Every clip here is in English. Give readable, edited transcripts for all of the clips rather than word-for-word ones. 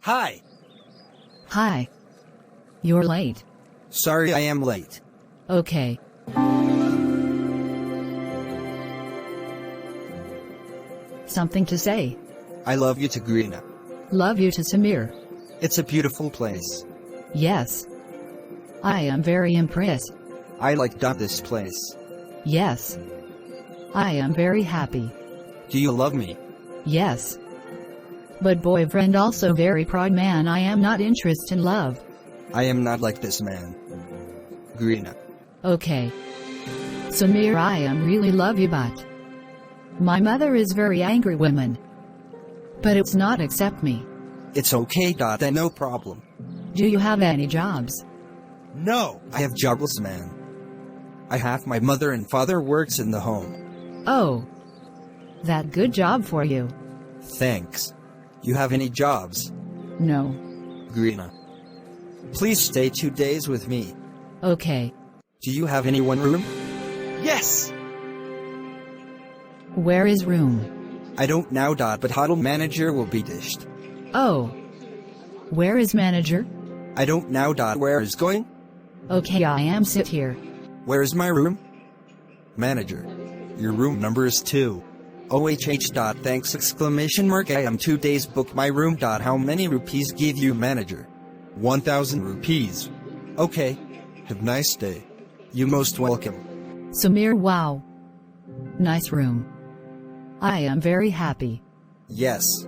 Hi. Hi. You're late. Sorry I am late. Okay. Something to say? I love you to Grina. Love you to Samir. It's a beautiful place. Yes. I am very impressed. I like this place. Yes. I am very happy. Do you love me? Yes. But boyfriend also very proud man, I am not interested in love. I am not like this man. Grina. Okay. Samir, I am really love you, but my mother is very angry woman. But it's not accept me. It's okay. Then no problem. Do you have any jobs? No, I have jobless man. I have my mother and father works in the home. Oh. That good job for you. Thanks. You have any jobs? No. Grina. Please stay 2 days with me. Okay. Do you have any one room? Yes! Where is room? I don't know. But hotel manager will be dished. Oh. Where is manager? I don't know. Where is going? Okay, I am sit here. Where is my room? Manager. Your room number is 2. OHH. Thanks exclamation mark. I am 2 days book my room. How many rupees give you manager? 1,000 rupees. Okay. Have nice day. You most welcome. Samir, wow. Nice room. I am very happy. Yes.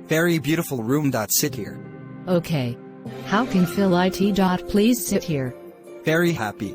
Very beautiful room. Sit here. Okay. How can fill it? Please sit here. Very happy.